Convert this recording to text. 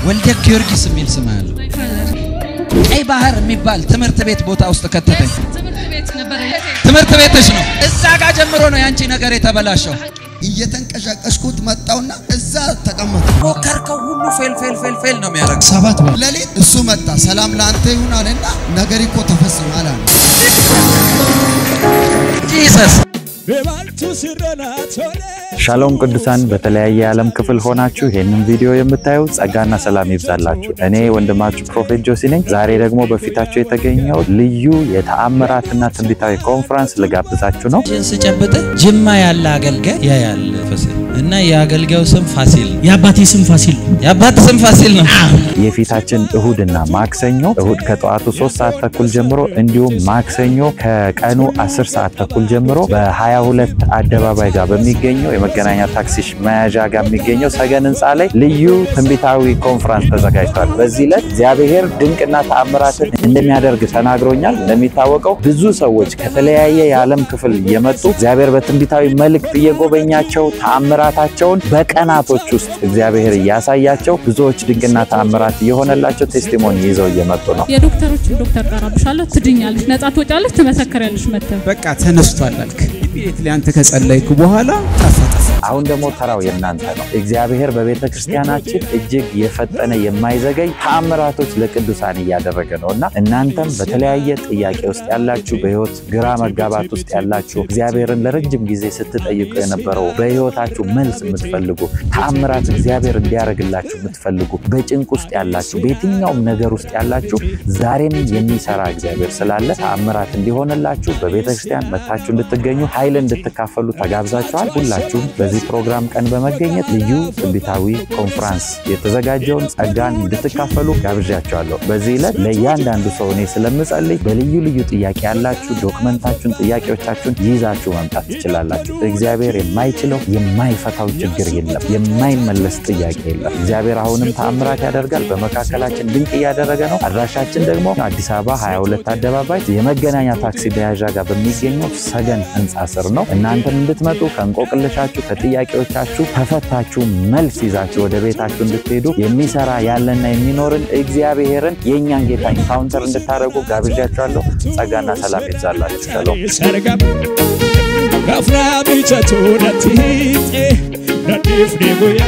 ወልደ ጊዮርጊስ የሚል ስም አለው ቀይ ባህር የሚባል ትምርት ቤት ቦታ ውስጥ ከተተኝ ትምርት ቤትሽ ነው እዛ ጋር ጀምሮ ነው ያንቺ ነገር የተበላሸው እየተንቀሻቀሽኩት መጣውና እዛ ተቀመጠ ሞከርከው ሁሉ ፌል ነው የሚያረግ ሰባት ለሊት እሱ መጣ ሰላም ላንተ ይሁን አለና ነገር እኮ ተፈጽሟል አለ ጂሰስ ሻሎም ቅዱሳን በተለያየ ዓለም ክፍል ሆናችሁ ይሄንን ቪዲዮ የምታዩ ጸጋና ሰላም ይብዛላችሁ እኔ ወንድማችሁ ፕሮፌት ጆሲ ነኝ ዛሬ ደግሞ በፊታችሁ የተገኘው ልዩ የተአምራትና ትንቢታዊ ኮንፈረንስ ልጋብዛችሁ ነው ጂንስ ጨብጠ ጅማ ያለ አገልጋይ ያያል ፈስል እና ያገልጋዩ ስም ፋሲል ያባቴ ስም ፋሲል ነው የፊታችን እሁድና ማክሰኞ እሁድ ከጠዋቱ 3 ሰዓት ተኩል ጀምሮ እንዲሁም ማክሰኞ ከቀኑ 10 ሰዓት ተኩል ጀምሮ በ22 አደባባይ ጋር በሚገኘው የመገናኛ ታክሲ መያዣ ጋር የሚገኘው ሰገን ህንጻ ላይ ልዩ ትንቢታዊ ኮንፈረንስ ተዘጋጅቷል በዚህ ዕለት እግዚአብሔር ድንቅና ተአምራትን እንደሚያደርግ ተናግሮኛል እንደሚታወቀው ብዙ ሰዎች ከተለያየ የዓለም ክፍል የመጡ እግዚአብሔር በትንቢታዊ መልእክት እየጎበኛቸው ተአምራታቸውን በቀናቶች ውስጥ እግዚአብሔር ያሳያቸው ብዙዎች ድንቅና ተአምራት የሆነላቸው ቴስቲሞኒ ይዘው እየመጡ ነው የዶክተሮች ዶክተር ቀራብሻለሁ ትድኛለሽ ነፃ ትወጫለሽ ትመሰክሪያለሽ መተን በቃ ተነስቷል አልክ ኢሚዲየትሊ አንተ ከጸለይኩ በኋላ ተፈጠፈ አሁን ደግሞ ተራው የናንተ ነው እግዚአብሔር በቤተክርስቲያናችን እጅግ የፈጠነ የማይዘገይ ተአምራቶች ለቅዱሳን ያደረገ ነውና እናንተም በተለያየ ጥያቄ ውስጥ ያላችሁ በህይወት ግራ መጋባት ውስጥ ያላችሁ እግዚአብሔርን ለረጅም ጊዜ ስትጠይቁ የነበረው በህይወታችሁ መልስ የምትፈልጉ ተአምራት እግዚአብሔር እንዲያረግላችሁ የምትፈልጉ በጭንቅ ውስጥ ያላችሁ በየትኛውም ነገር ውስጥ ያላችሁ ዛሬም የሚሰራ እግዚአብሔር ስላለ ተአምራት እንዲሆንላችሁ በቤተክርስቲያን መታችሁ እንድትገኙ ኃይል እንድትካፈሉ ተጋብዛችኋል ሁላችሁም በዚህ ፕሮግራም ቀን በመገኘት ልዩ ትንቢታዊ ኮንፈረንስ የተዘጋጀውን ጸጋን እንድትካፈሉ ጋብዣችኋለሁ በዚህ ዕለት ለእያንዳንዱ ሰው እኔ ስለምጸልይ በልዩ ልዩ ጥያቄ ያላችሁ ዶክመንታችሁን ጥያቄዎቻችሁን ይዛችሁ መምጣት ትችላላችሁ እግዚአብሔር የማይችለው የማይፈታው ችግር የለም የማይመለስ ጥያቄ የለም እግዚአብሔር አሁንም ተአምራት ያደርጋል በመካከላችን ድንቅ ያደረገ ነው አድራሻችን ደግሞ አዲስ አበባ 22 አደባባይ የመገናኛ ታክሲ መያዣ ጋር በሚገኘው ሰገን ህንጻ ስር ነው እናንተም እንድትመጡ ከንቆቅልሻችሁ ከጥያቄዎቻችሁ ተፈታችሁ መልስ ይዛችሁ ወደ ቤታችሁ እንድትሄዱ የሚሰራ ያለና የሚኖርን እግዚአብሔርን የኛን ጌታ ኢንካውንተር እንድታረጉ ጋብዣችኋለሁ ጸጋና ሰላም ይብዛላችሁ ሻሎም Gafra bichatu nati nadiif deegoya